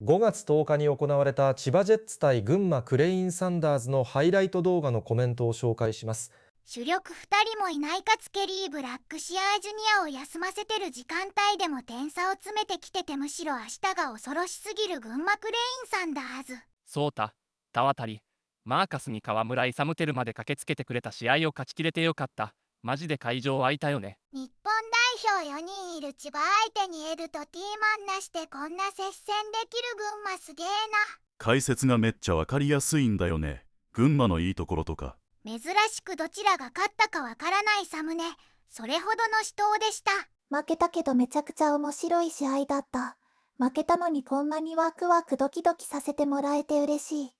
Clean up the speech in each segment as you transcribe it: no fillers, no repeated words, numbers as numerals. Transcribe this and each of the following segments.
5月10日に行われた千葉ジェッツ対群馬クレインサンダーズのハイライト動画のコメントを紹介します。主力2人もいないかつケリー・ブラックシアージュニアを休ませてる時間帯でも点差を詰めてきてて、むしろ明日が恐ろしすぎる群馬クレインサンダーズ。そうた、田渡り、マーカスに河村勇輝まで駆けつけてくれた試合を勝ちきれてよかった。マジで会場湧いたよね。日本代表4人いる千葉相手にエドとティーマンなしでこんな接戦できる群馬すげえな。解説がめっちゃわかりやすいんだよね。群馬のいいところとか。珍しくどちらが勝ったかわからないサムネ。それほどの死闘でした。負けたけどめちゃくちゃ面白い試合だった。負けたのにこんなにワクワクドキドキさせてもらえて嬉しい。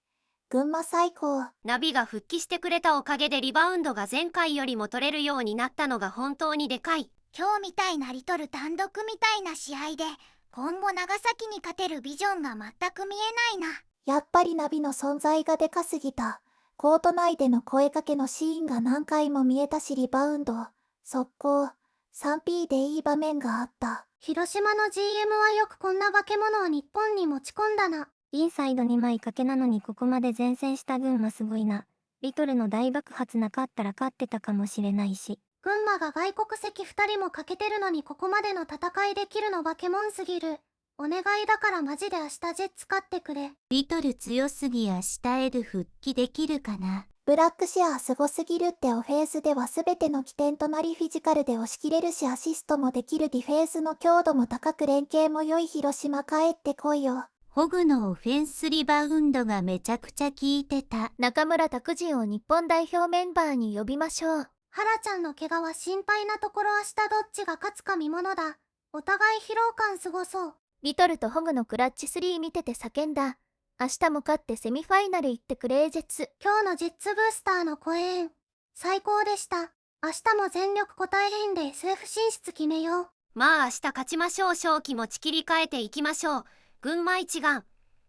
群馬最高。ナビが復帰してくれたおかげでリバウンドが前回よりも取れるようになったのが本当にでかい。今日みたいなリトル単独みたいな試合で今後長崎に勝てるビジョンが全く見えないな。やっぱりナビの存在がでかすぎた。コート内での声かけのシーンが何回も見えたし、リバウンド、速攻、3P でいい場面があった。広島の GM はよくこんな化け物を日本に持ち込んだな。インサイド2枚掛けなのにここまで前線した群馬すごいな。リトルの大爆発なかったら勝ってたかもしれないし。群馬が外国籍2人も欠けてるのにここまでの戦いできるの化け物すぎる。お願いだからマジで明日ジェッツ勝ってくれ。リトル強すぎ、明日エル復帰できるかな。ブラックシアーすごすぎるって。オフェンスでは全ての起点となり、フィジカルで押し切れるしアシストもできる。ディフェンスの強度も高く連携も良い。広島帰ってこいよ。ホグのオフェンスリバウンドがめちゃくちゃ効いてた。中村拓人を日本代表メンバーに呼びましょう。ハラちゃんの怪我は心配なところ、明日どっちが勝つか見ものだ。お互い疲労感すごそう。リトルとホグのクラッチ3見てて叫んだ。明日も勝ってセミファイナル行ってくれージェッツ。今日のジェッツブースターの声援、最高でした。明日も全力答え編で SF 進出決めよう。まあ明日勝ちましょう。勝機持ち切り替えていきましょう。群馬一丸、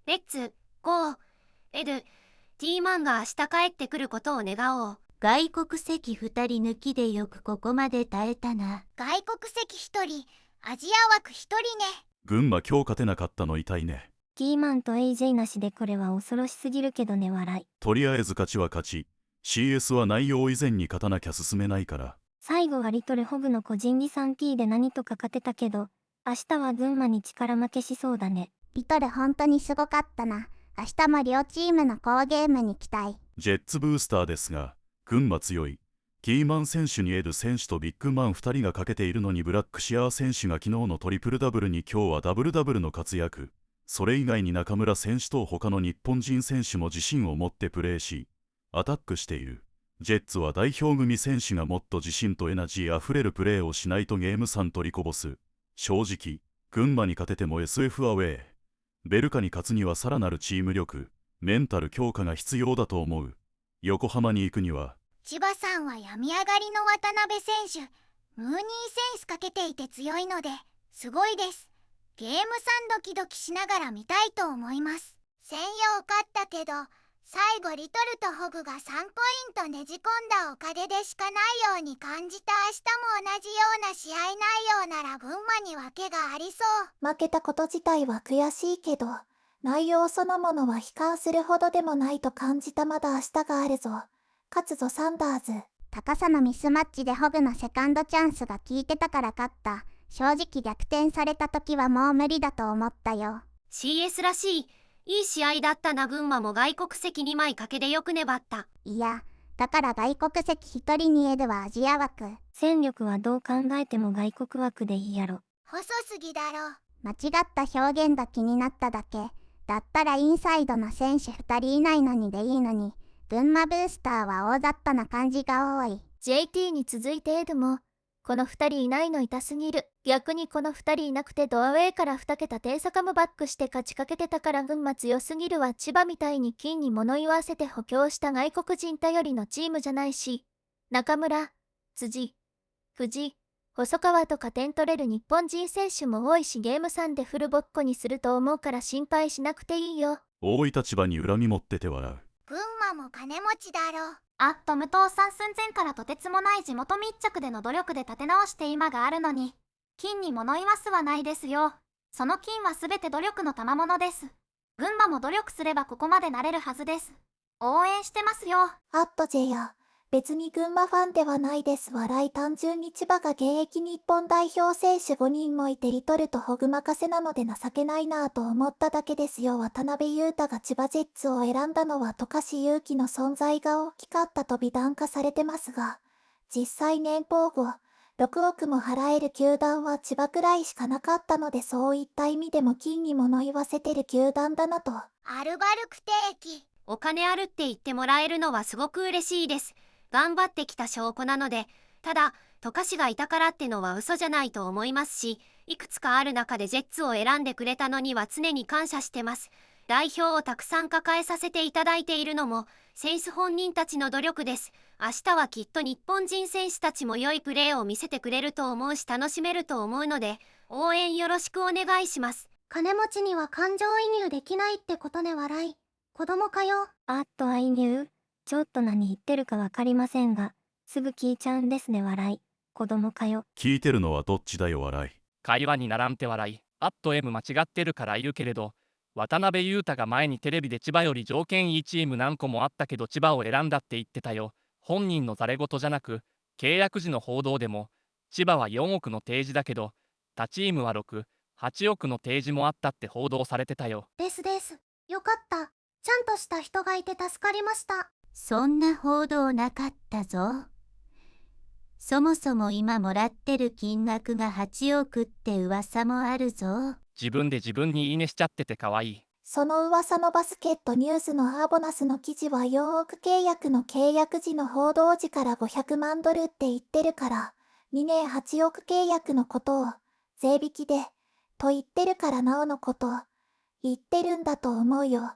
レッツ、ゴー、エド、ティーマンが明日帰ってくることを願おう。外国籍2人抜きでよくここまで耐えたな。外国籍1人、アジア枠1人ね。群馬今日勝てなかったの痛いね。キーマンと AJ なしでこれは恐ろしすぎるけどね、笑い。とりあえず勝ちは勝ち。CS は内容以前に勝たなきゃ進めないから。最後はリトルホグの個人技 3P で何とか勝てたけど、明日は群馬に力負けしそうだね。リトル本当にすごかったな。明日も両チームの好ゲームに期待。ジェッツブースターですが、群馬強い。キーマン選手にエド選手とビッグマン2人が欠けているのに、ブラックシアー選手が昨日のトリプルダブルに今日はダブルダブルの活躍。それ以外に中村選手と他の日本人選手も自信を持ってプレーし、アタックしている。ジェッツは代表組選手がもっと自信とエナジーあふれるプレーをしないとゲーム3取りこぼす。正直、群馬に勝てても SF アウェー。ベルカに勝つにはさらなるチーム力、メンタル強化が必要だと思う。横浜に行くには。千葉さんは病み上がりの渡辺選手、ムーニーセンスかけていて強いので、すごいです。ゲーム3ドキドキしながら見たいと思います。専用勝ったけど、最後リトルとホグが3ポイントねじ込んだおかげでしかないように感じた。明日も同じような試合内容なら群馬に分けがありそう。負けたこと自体は悔しいけど、内容そのものは悲観するほどでもないと感じた。まだ明日があるぞ。勝つぞサンダーズ。高さのミスマッチでホグのセカンドチャンスが効いてたから勝った。正直逆転された時はもう無理だと思ったよ。 CS らしい、いい試合だったな。群馬も外国籍2枚掛けでよく粘った。いや、だから外国籍1人にエドはアジア枠。戦力はどう考えても外国枠でいいやろ。細すぎだろ。間違った表現が気になっただけ。だったらインサイドの選手2人いないのにでいいのに。群馬ブースターは大雑把な感じが多い。 JT に続いてエドも、この2人いないの痛すぎる。逆にこの2人いなくてドアウェイから2桁点差かもバックして勝ちかけてたから群馬強すぎるわ。千葉みたいに金に物言わせて補強した外国人頼りのチームじゃないし、中村、辻、藤、細川とか点取れる日本人選手も多いし、ゲーム3でフルボッコにすると思うから心配しなくていいよ。多い立場に恨み持ってて笑う。群馬も金持ちだろ。トム父さん寸前からとてつもない地元密着での努力で立て直して今があるのに、金に物言わすはないですよ。その金はすべて努力の賜物です。群馬も努力すればここまでなれるはずです。応援してますよ。アットジェや、別に群馬ファンではないです。単純に千葉が現役日本代表選手5人もいてリトルとホグ任せなので情けないなぁと思っただけですよ。渡辺裕太が千葉ジェッツを選んだのは富樫勇樹の存在が大きかったと美談化されてますが、実際年俸6億も払える球団は千葉くらいしかなかったので、そういった意味でも金に物言わせてる球団だなと。アルバルク定期。お金あるって言ってもらえるのはすごく嬉しいです。頑張ってきた証拠なので。ただ富樫がいたからってのは嘘じゃないと思いますし、いくつかある中でジェッツを選んでくれたのには常に感謝してます。代表をたくさん抱えさせていただいているのも選手本人たちの努力です。明日はきっと日本人選手たちも良いプレーを見せてくれると思うし、楽しめると思うので応援よろしくお願いします。金持ちには感情移入できないってことね。笑い。子供かよ。愛入。ちょっと何言ってるかわかりませんが、すぐ聞いちゃうんですね。笑い。子供かよ。聞いてるのはどっちだよ笑い。会話にならんて笑い。M 間違ってるから言うけれど、渡辺裕太が前にテレビで千葉より条件いいチーム何個もあったけど千葉を選んだって言ってたよ。本人のざれ言じゃなく、契約時の報道でも、千葉は4億の提示だけど、他チームは6、8億の提示もあったって報道されてたよ。です。よかった。ちゃんとした人がいて助かりました。そんな報道なかったぞ。そもそも今もらってる金額が8億って噂もあるぞ。自分で自分にいいねしちゃっててかわいい。その噂のバスケットニュースのアーボナスの記事は4億契約の契約時の報道時から500万ドルって言ってるから、2年8億契約のことを税引きでと言ってるからなおのこと言ってるんだと思うよ。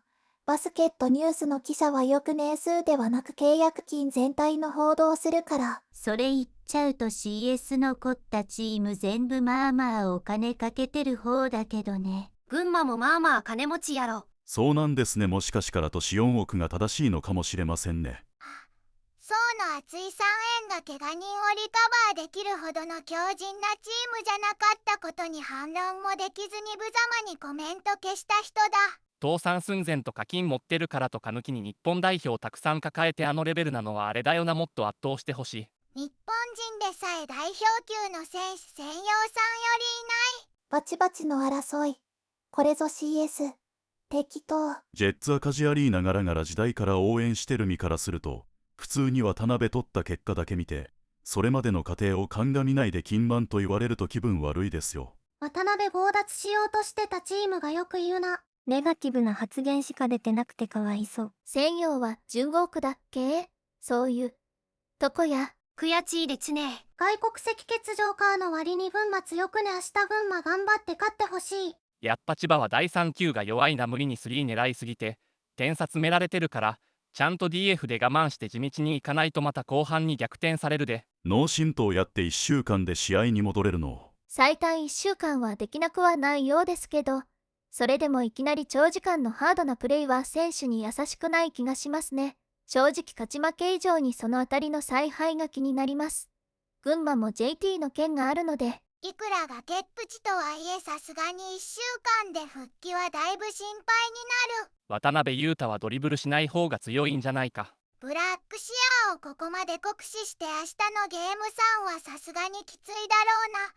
バスケットニュースの記者はよく年数ではなく契約金全体の報道するから。それ言っちゃうと CS 残ったチーム全部まあまあお金かけてる方だけどね。群馬もまあまあ金持ちやろ。そうなんですね。もしかしからと4億が正しいのかもしれませんね。層の厚い3円が怪我人をリカバーできるほどの強靭なチームじゃなかったことに反論もできずに無様にコメント消した人だ。倒産寸前と課金持ってるからとか抜きに日本代表たくさん抱えてあのレベルなのはあれだよな。もっと圧倒してほしい。日本人でさえ代表級の選手専用さんよりいない。バチバチの争い。これぞ CS。適当。ジェッツ赤字アリーナガラガラ時代から応援してる身からすると、普通に渡辺取った結果だけ見て、それまでの過程を鑑みないで金満と言われると気分悪いですよ。渡辺強奪しようとしてたチームがよく言うな。ネガティブな発言しか出てなくてかわいそう。専用は15億だっけ？そういうとこや。悔しいですね。外国籍欠場カーの割に群馬強くね。明日群馬頑張って勝ってほしい。やっぱ千葉は第3級が弱いな。無理に3狙いすぎて点差詰められてるから、ちゃんと DF で我慢して地道にいかないとまた後半に逆転されるで。脳震盪やって1週間で試合に戻れるの。最短1週間はできなくはないようですけど、それでもいきなり長時間のハードなプレイは選手に優しくない気がしますね。正直勝ち負け以上にそのあたりの采配が気になります。群馬も JT の件があるので。いくら崖っぷちとはいえさすがに1週間で復帰はだいぶ心配になる。渡辺裕太はドリブルしない方が強いんじゃないか。ブラックシアーをここまで酷使して明日のゲーム3はさすがにきついだろうな。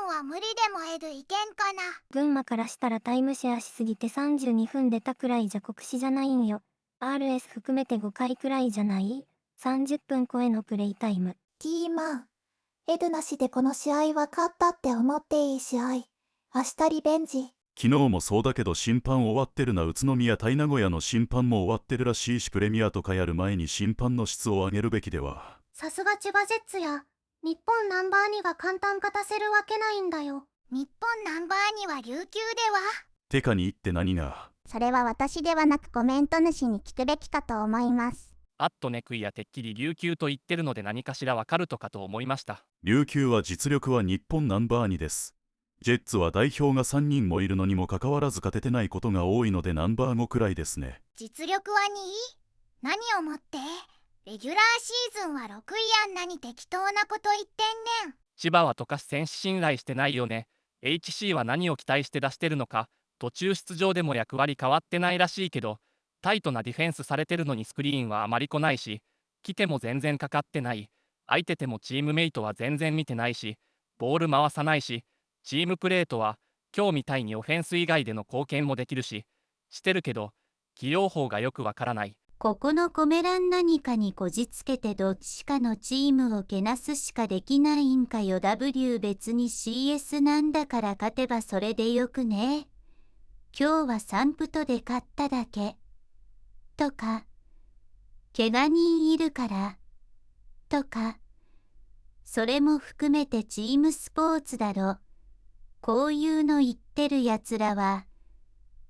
今は無理でもいけんかな。群馬からしたらタイムシェアしすぎて32分出たくらいじゃ酷使じゃないんよ。RS 含めて5回くらいじゃない？ 30 分超えのプレイタイム。マン。エドなしでこの試合は勝ったって思っていい試合。明日リベンジ。昨日もそうだけど審判終わってるな。宇都宮対名古屋の審判も終わってるらしいし、プレミアとかやる前に審判の質を上げるべきでは。さすが千葉ジェッツや。日本ナンバー2が簡単勝たせるわけないんだよ。日本ナンバー2は琉球では。てかに言って何が。それは私ではなくコメント主に聞くべきかと思います。ネクイやてっきり琉球と言ってるので何かしらわかるとかと思いました。琉球は実力は日本ナンバー2です。ジェッツは代表が3人もいるのにもかかわらず勝ててないことが多いのでナンバー5くらいですね。実力は2位？何をもってレギュラーシーズンは6位やんなに適当なこと言ってんねん。千葉は富樫選手信頼してないよね。HC は何を期待して出してるのか。途中出場でも役割変わってないらしいけど、タイトなディフェンスされてるのにスクリーンはあまり来ないし、来ても全然かかってない。空いててもチームメイトは全然見てないし、ボール回さないし、チームプレーとは今日みたいにオフェンス以外での貢献もできるし、してるけど、起用法がよくわからない。ここのコメ欄何かにこじつけてどっちかのチームをけなすしかできないんかよ。 W 別に CS なんだから勝てばそれでよくね。今日は3プトで勝っただけ。とか、怪我人いるから。とか、それも含めてチームスポーツだろ。こういうの言ってるやつらは、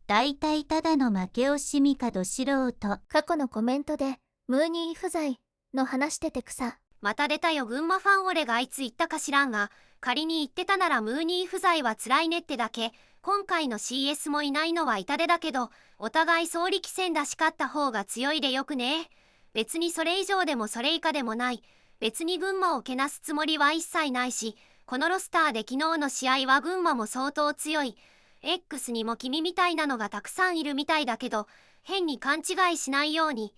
だいたいただの負け惜しみかど素人。過去のコメントでムーニー不在の話してて草。また出たよ群馬ファン。俺があいつ言ったか知らんが、仮に言ってたならムーニー不在は辛いねってだけ。今回の CS もいないのは痛手だけど、お互い総力戦だし勝った方が強いでよくね。別にそれ以上でもそれ以下でもない。別に群馬をけなすつもりは一切ないし、このロスターで昨日の試合は群馬も相当強い。X にも君みたいなのがたくさんいるみたいだけど、変に勘違いしないように。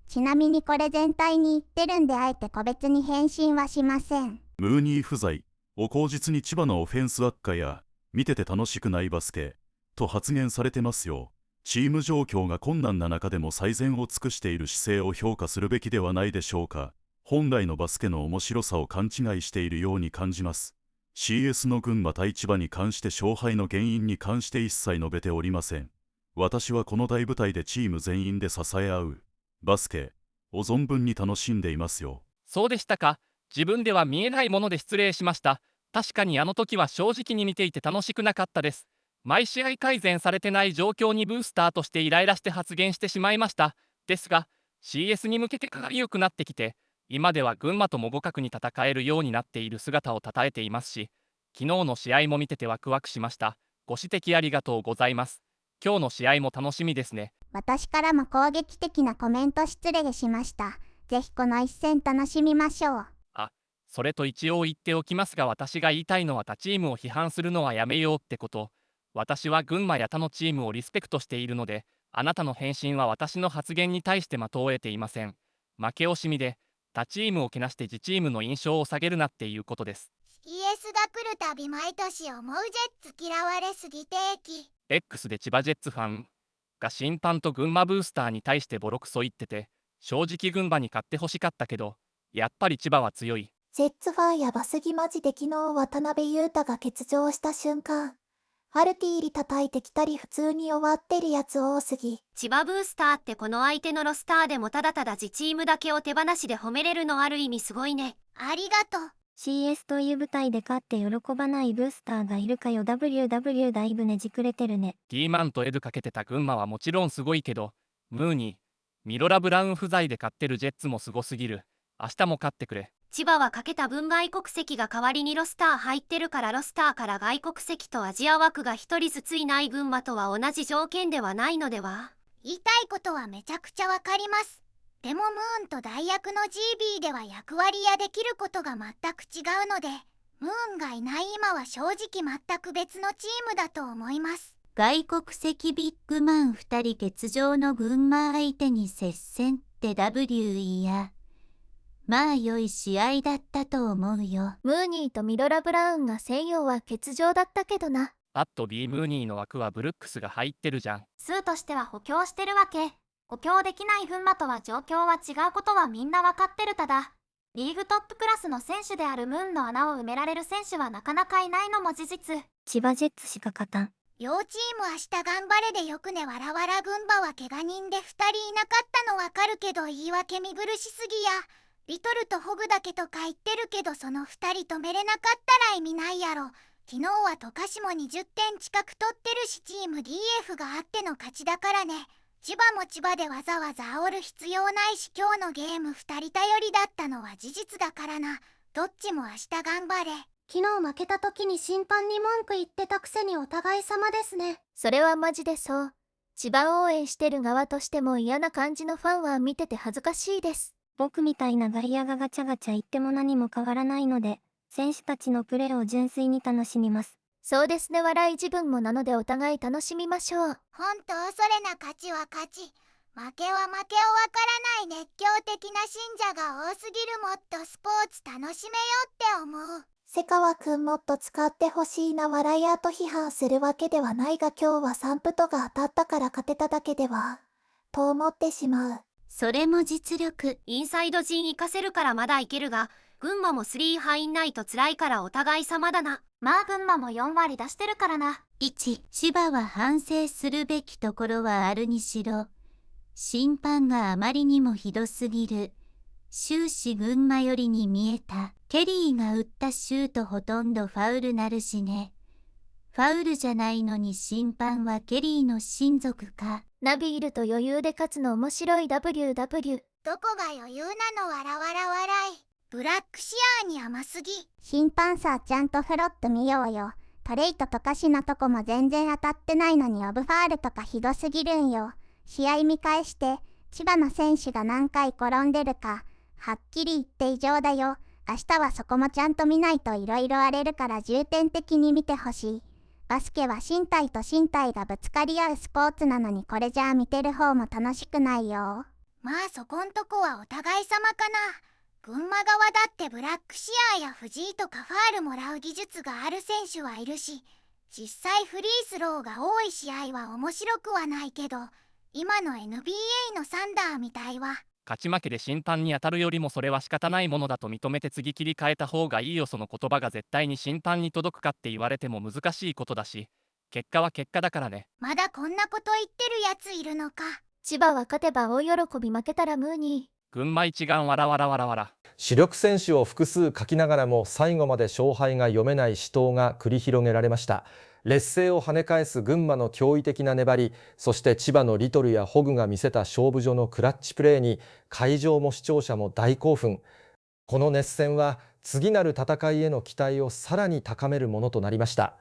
ちなみにこれ全体に言ってるんであえて個別に返信はしません。ムーニー不在を口実に千葉のオフェンス悪化や見てて楽しくないバスケと発言されてますよ。チーム状況が困難な中でも最善を尽くしている姿勢を評価するべきではないでしょうか。本来のバスケの面白さを勘違いしているように感じます。CS の群馬対千葉に関して勝敗の原因に関して一切述べておりません。私はこの大舞台でチーム全員で支え合うバスケを存分に楽しんでいますよ。そうでしたか。自分では見えないもので失礼しました。確かにあの時は正直に見ていて楽しくなかったです。毎試合改善されてない状況にブースターとしてイライラして発言してしまいました。ですが CS に向けてかなり良くなってきて、今では群馬とも互角に戦えるようになっている姿をたたえていますし、昨日の試合も見ててワクワクしました。ご指摘ありがとうございます。今日の試合も楽しみですね。私からも攻撃的なコメント失礼しました。ぜひこの一戦楽しみましょう。それと一応言っておきますが、私が言いたいのは他チームを批判するのはやめようってこと。私は群馬や他のチームをリスペクトしているので、あなたの返信は私の発言に対して的を得ていません。負け惜しみで他チームをけなして自チームの印象を下げるなっていうことです。 CS が来るたび毎年思うジェッツ嫌われすぎ定期。 X で千葉ジェッツファンが審判と群馬ブースターに対してボロクソ言ってて、正直群馬に勝ってほしかったけど、やっぱり千葉は強い。ジェッツファンやばすぎマジで昨日渡辺裕太が欠場した瞬間、ハルティーリ叩いてきたり普通に終わってるやつ多すぎ。千葉ブースターってこの相手のロスターでもただただ自チームだけを手放しで褒めれるのある意味すごいね。ありがとう。 CS という舞台で勝って喜ばないブースターがいるかよ。 WW だいぶねじくれてるね。 T マンとエドかけてた群馬はもちろんすごいけど、ムーニー、ミロラ・ブラウン不在で勝ってるジェッツもすごすぎる。明日も勝ってくれ。千葉はかけた分外国籍が代わりにロスター入ってるから、ロスターから外国籍とアジア枠が1人ずついない群馬とは同じ条件ではないのでは。言いたいことはめちゃくちゃわかります。でもムーンと代役の GB では役割やできることが全く違うので、ムーンがいない今は正直全く別のチームだと思います。外国籍ビッグマン2人欠場の群馬相手に接戦って W いや。まあ良い試合だったと思うよ。ムーニーとミロラ・ブラウンが専用は欠場だったけどな。B ムーニーの枠はブルックスが入ってるじゃん。数としては補強してるわけ。補強できない群馬とは状況は違うことはみんなわかってる。ただリーグトップクラスの選手であるムーンの穴を埋められる選手はなかなかいないのも事実。千葉ジェッツしか勝たん。両チーム明日頑張れでよくね。わらわら群馬は怪我人で2人いなかったのわかるけど、言い訳見苦しすぎや。リトルとホグだけとか言ってるけど、その2人止めれなかったら意味ないやろ。昨日は渡嘉も20点近く取ってるし、チーム DF があっての勝ちだからね。千葉も千葉でわざわざ煽る必要ないし、今日のゲーム2人頼りだったのは事実だからな。どっちも明日頑張れ。昨日負けた時に審判に文句言ってたくせにお互い様ですね。それはマジでそう。千葉応援してる側としても嫌な感じのファンは見てて恥ずかしいです。僕みたいな外野がガチャガチャ言っても何も変わらないので、選手たちのプレーを純粋に楽しみます。そうですね、笑い自分もなのでお互い楽しみましょう。ほんとそれな、勝ちは勝ち、負けは負けをわからない熱狂的な信者が多すぎる。もっとスポーツ楽しめよって思う。瀬川くんもっと使ってほしいな。笑いアート批判するわけではないが、今日はサンプトが当たったから勝てただけではと思ってしまう。それも実力。インサイド陣活かせるからまだいけるが、群馬も3入んないと辛いからお互い様だな。まあ群馬も4割出してるからな。1、千葉は反省するべきところはあるにしろ、審判があまりにもひどすぎる。終始群馬寄りに見えた。ケリーが打ったシュートほとんどファウルなるしね。ファウルじゃないのに審判はケリーの親族か。ナビールと余裕で勝つの面白い。 WW。 どこが余裕なの。わらわら笑い。ブラックシアーに甘すぎ。審判さ、ちゃんとフロット見ようよ。トレイとトカシのとこも全然当たってないのにオブファールとかひどすぎるんよ。試合見返して千葉の選手が何回転んでるかはっきり言って異常だよ。明日はそこもちゃんと見ないといろいろ荒れるから重点的に見てほしい。バスケは身体と身体がぶつかり合うスポーツなのに、これじゃあ見てる方も楽しくないよ。まあそこんとこはお互い様かな。群馬側だってブラックシアーや藤井とかファールもらう技術がある選手はいるし、実際フリースローが多い試合は面白くはないけど、今の NBA のサンダーみたいは勝ち負けで審判に当たるよりもそれは仕方ないものだと認めて次切り替えた方がいいよ。その言葉が絶対に審判に届くかって言われても難しいことだし、結果は結果だからね。まだこんなこと言ってるやついるのか。千葉は勝てば大喜び、負けたらムーニー。群馬一丸わらわらわらわら。主力選手を複数欠きながらも最後まで勝敗が読めない死闘が繰り広げられました。劣勢を跳ね返す群馬の驚異的な粘り、そして千葉のリトルやホグが見せた勝負所のクラッチプレーに会場も視聴者も大興奮。この熱戦は次なる戦いへの期待をさらに高めるものとなりました。